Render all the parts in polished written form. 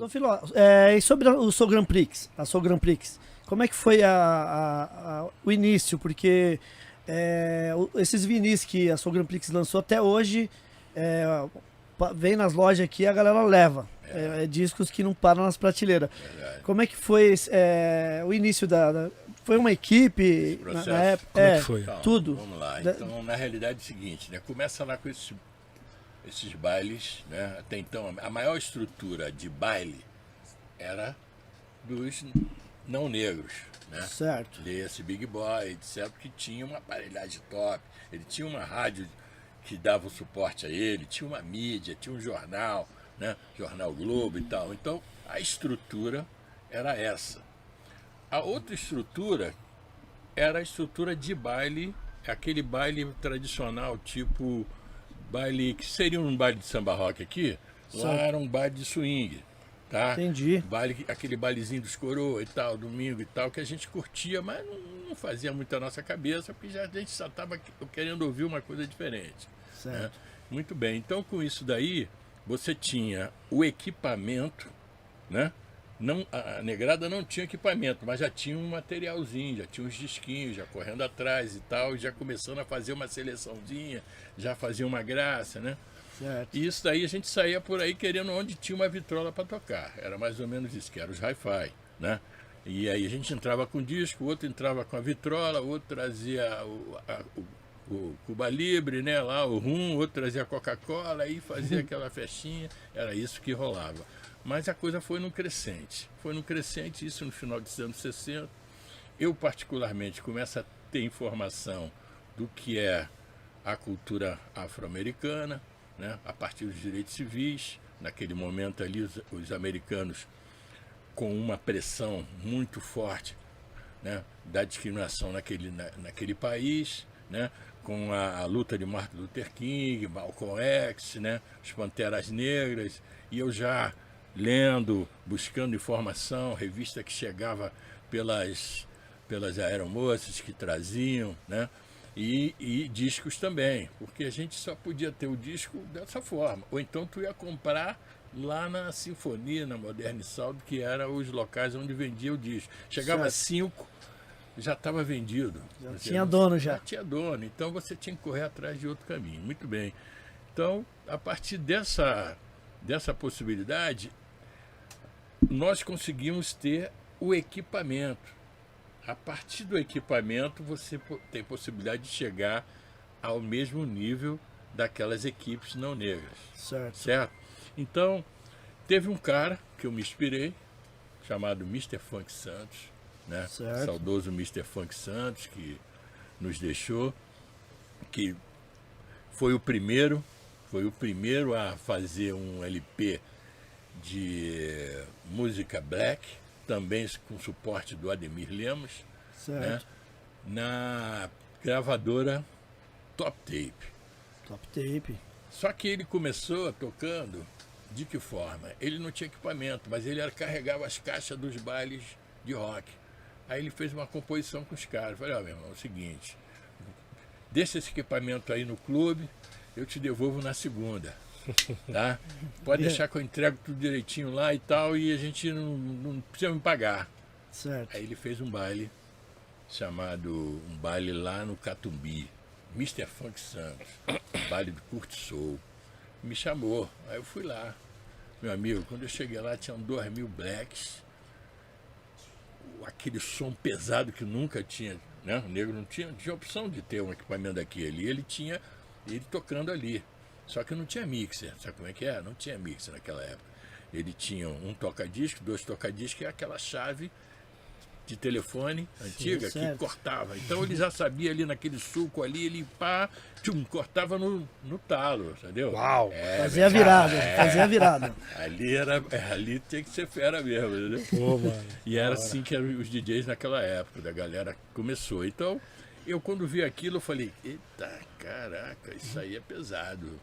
Dom Filó, e sobre o Soul Grand Prix, a Soul Grand Prix, como é que foi o início? Porque esses vinis que a Soul Grand Prix lançou até hoje, é, vem nas lojas aqui, a galera leva. Discos que não param nas prateleiras. Verdade. Como é que foi o início foi uma equipe processo? na época? Como é que foi? Então, Tudo. Vamos lá. Então, na realidade é o seguinte, né? Começa lá com esses bailes, né? Até então, a maior estrutura de baile era dos não negros, né? Certo. Esse Big Boy, etc., que tinha uma aparelhagem top, ele tinha uma rádio que dava o suporte a ele, tinha uma mídia, tinha um jornal, né? Jornal Globo e tal. Então, a estrutura era essa. A outra estrutura era a estrutura de baile, aquele baile tradicional, tipo baile que seria um baile de samba rock aqui, lá era um baile de swing, tá? Entendi. Aquele bailezinho dos coroa e tal, domingo e tal, que a gente curtia, mas não fazia muito a nossa cabeça, porque a gente só estava querendo ouvir uma coisa diferente. Né? Certo. Muito bem, então com isso daí, você tinha o equipamento, né? Não, a negrada não tinha equipamento, mas já tinha um materialzinho, já tinha uns disquinhos, já correndo atrás e tal, já começando a fazer uma seleçãozinha, já fazia uma graça, né? Certo. E isso daí a gente saía por aí querendo onde tinha uma vitrola para tocar. Era mais ou menos isso, que era os hi-fi, né? E aí a gente entrava com o disco, o outro entrava com a vitrola, o outro trazia o Cuba Libre, né? Lá o rum, o outro trazia a Coca-Cola, aí fazia aquela festinha, era isso que rolava. Mas a coisa foi num crescente, isso no final dos anos 60. Eu, particularmente, começo a ter informação do que é a cultura afro-americana, né? A partir dos direitos civis. Naquele momento ali, os americanos, com uma pressão muito forte, né? Da discriminação naquele país, né? Com a luta de Martin Luther King, Malcolm X, né? Os Panteras Negras, e eu já lendo, buscando informação, revista que chegava pelas aeromoças que traziam, né? E discos também, porque a gente só podia ter o disco dessa forma, ou então tu ia comprar lá na Sinfonia, na Moderna Saldo, que eram os locais onde vendia o disco. Chegava a 5, já estava vendido. Já tinha dono já. Já tinha dono, então você tinha que correr atrás de outro caminho. Muito bem. Então, a partir dessa possibilidade, nós conseguimos ter o equipamento. A partir do equipamento, você tem possibilidade de chegar ao mesmo nível daquelas equipes não negras. Certo? Então, teve um cara que eu me inspirei, chamado Mr. Funk Santos, né? Certo. Saudoso Mr. Funk Santos, que nos deixou, que foi o primeiro a fazer um LP de música black, também com suporte do Ademir Lemos, Certo. né? Na gravadora Top Tape. Top Tape. Só que ele começou tocando de que forma? Ele não tinha equipamento, mas ele carregava as caixas dos bailes de rock. Aí ele fez uma composição com os caras. Falei, meu irmão, é o seguinte, deixa esse equipamento aí no clube, eu te devolvo na segunda. Tá? Pode deixar que eu entrego tudo direitinho lá e tal, e a gente não precisa me pagar. Certo. Aí ele fez um baile um baile lá no Catumbi, Mr. Funk Santos, baile do Curte Soul. Me chamou, aí eu fui lá. Meu amigo, quando eu cheguei lá tinham 2.000 blacks, aquele som pesado que nunca tinha, né? O negro não tinha opção de ter um equipamento daquele, ele tocando ali. Só que não tinha mixer, sabe como é que é? Não tinha mixer naquela época. Ele tinha um toca-disco, 2 toca-discos, e aquela chave de telefone antiga que cortava. Então ele já sabia ali naquele suco ali, ele cortava no talo, entendeu? Uau! Fazia a virada. Ali tinha que ser fera mesmo, entendeu? Pô, mano. E era assim que eram os DJs naquela época, da galera começou. Então, eu quando vi aquilo, eu falei, eita, caraca, isso aí é pesado.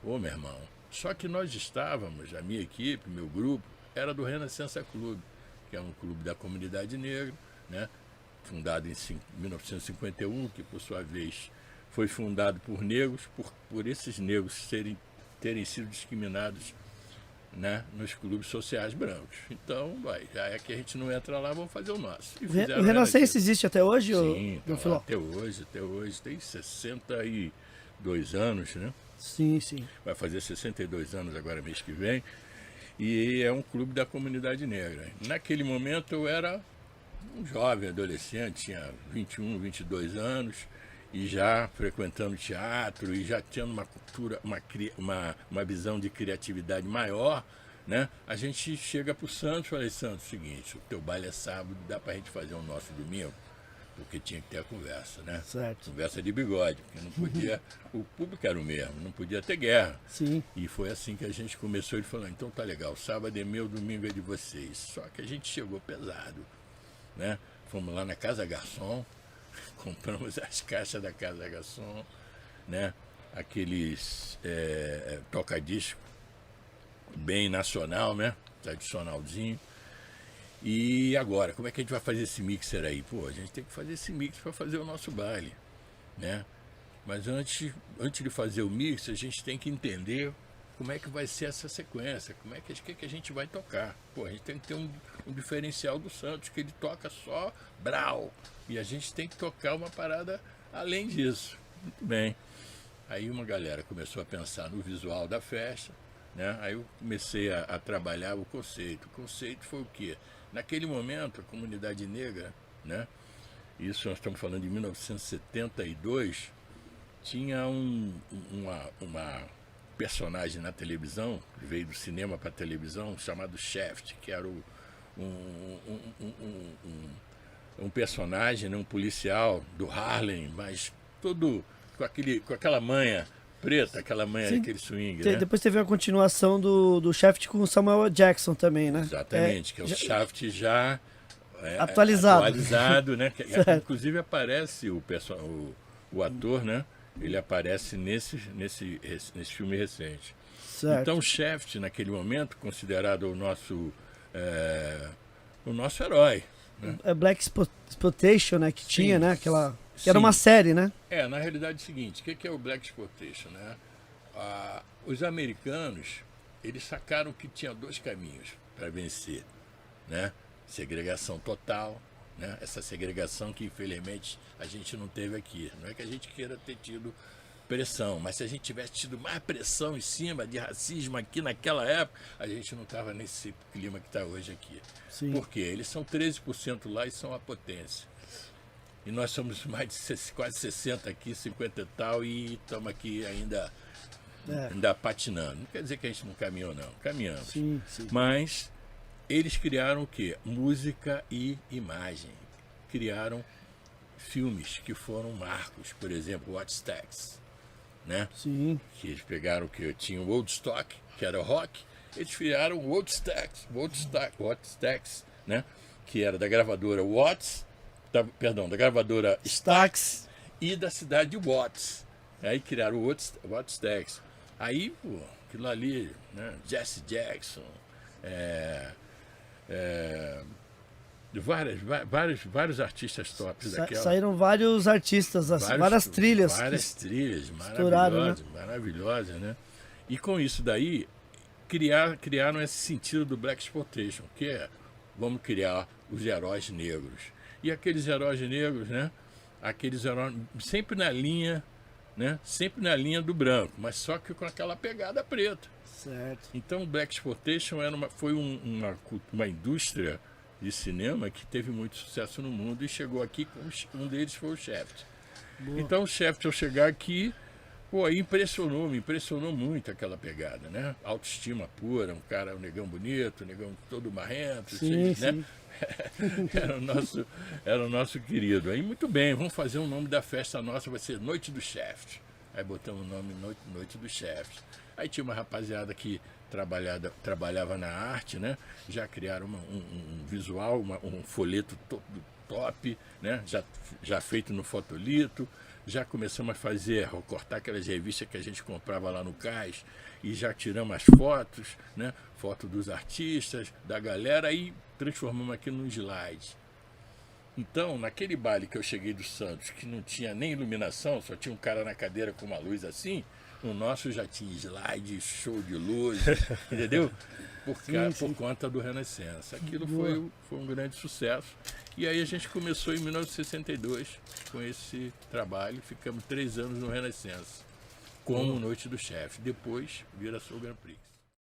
Ô, meu irmão. Só que nós estávamos, a minha equipe, meu grupo, era do Renascença Clube, que é um clube da comunidade negra, né? Fundado em 1951, que por sua vez foi fundado por negros, por esses negros terem sido discriminados né, nos clubes sociais brancos. Então, já é que a gente não entra lá, vamos fazer o nosso. E O fizeram Renascença existe até hoje? Sim, Dom tá Filó? lá até hoje, tem 62 anos, né? Sim, sim. Vai fazer 62 anos agora mês que vem. E é um clube da comunidade negra. Naquele momento eu era um jovem adolescente, tinha 21, 22 anos, e já frequentando teatro, e já tendo uma cultura, uma visão de criatividade maior, né? A gente chega para o Santos e fala, Santos, seguinte, o teu baile é sábado, dá para a gente fazer o nosso domingo? Porque tinha que ter a conversa, né? Certo. Conversa de bigode, porque não podia, o público era o mesmo, não podia ter guerra. Sim. E foi assim que a gente começou, ele falou, então tá legal, sábado é meu, domingo é de vocês. Só que a gente chegou pesado, né? Fomos lá na Casa Garçom, compramos as caixas da Casa Garçom, né? Aqueles toca-disco bem nacional, né? Tradicionalzinho. E agora, como é que a gente vai fazer esse mixer aí? Pô, a gente tem que fazer esse mix para fazer o nosso baile, né? Mas antes de fazer o mix, a gente tem que entender como é que vai ser essa sequência, como é que a gente vai tocar. Pô, a gente tem que ter um diferencial do Santos, que ele toca só brau, e a gente tem que tocar uma parada além disso. Muito bem. Aí uma galera começou a pensar no visual da festa, né? Aí eu comecei a trabalhar o conceito. O conceito foi o quê? Naquele momento, a comunidade negra, né? Isso nós estamos falando de 1972, tinha uma personagem na televisão, que veio do cinema para a televisão, chamado Shaft, que era um personagem, né, um policial do Harlem, mas todo com aquela manha preta, aquela manha, Sim. aquele swing, né? Depois teve a continuação do Shaft com o Samuel Jackson também, né? Exatamente, que é o Shaft já atualizado, né? Inclusive aparece o ator, né? Ele aparece nesse filme recente. Certo. Então o Shaft, naquele momento, considerado o nosso herói. Né? É Black Exploitation, né? Que tinha, né? Aquela... Que era Sim. uma série, né? Na realidade é o seguinte, o que é o Black Exploitation, né? Os americanos, eles sacaram que tinha dois caminhos para vencer, né? Segregação total, né? Essa segregação que infelizmente a gente não teve aqui. Não é que a gente queira ter tido pressão, mas se a gente tivesse tido mais pressão em cima de racismo aqui naquela época, a gente não estava nesse clima que está hoje aqui. Sim. Por quê? Eles são 13% lá e são a potência. E nós somos mais de quase 60 aqui, 50 e tal, e estamos aqui ainda patinando. Não quer dizer que a gente não caminhou, não. Caminhamos. Sim, sim. Mas eles criaram o quê? Música e imagem. Criaram filmes que foram marcos. Por exemplo, Woodstock, né? Sim. Que eles pegaram que tinha o Woodstock, que era rock. Eles criaram o Woodstock, né? Que era da gravadora Watts, da gravadora Stax e da cidade de Watts. Aí criaram o Woodstock. Aí, pô, aquilo ali, né? Jesse Jackson, vários artistas tops daquela. Saíram vários artistas, várias trilhas. Várias trilhas maravilhosas, né? E com isso daí, criaram esse sentido do Black Exploitation, que é, vamos criar os heróis negros. E aqueles heróis negros, né? Aqueles heróis sempre na linha, né? Sempre na linha do branco, mas só que com aquela pegada preta. Certo. Então o Black Exploitation foi uma indústria de cinema que teve muito sucesso no mundo e chegou aqui, um deles foi o Shaft. Boa. Então o Shaft, ao chegar aqui, pô, aí me impressionou muito aquela pegada, né? Autoestima pura, um negão bonito, um negão todo marrento, Sim, né? sim. Era o nosso querido. Aí, muito bem, vamos fazer o nome da festa nossa, vai ser Noite do Shaft. Aí botamos o nome Noite do Shaft. Aí tinha uma rapaziada que trabalhava na arte, né? Já criaram um visual, um folheto top, né? Já feito no fotolito. Já começamos a cortar aquelas revistas que a gente comprava lá no cais e já tiramos as fotos, né? Foto dos artistas, da galera e transformamos aqui num slide. Então, naquele baile que eu cheguei do Santos, que não tinha nem iluminação, só tinha um cara na cadeira com uma luz assim, O nosso já tinha slide, show de luz, entendeu? Por conta do Renascença. Aquilo foi um grande sucesso. E aí a gente começou em 1962 com esse trabalho. Ficamos 3 anos no Renascença, como Noite do Chefe. Depois vira Soul Grand Prix.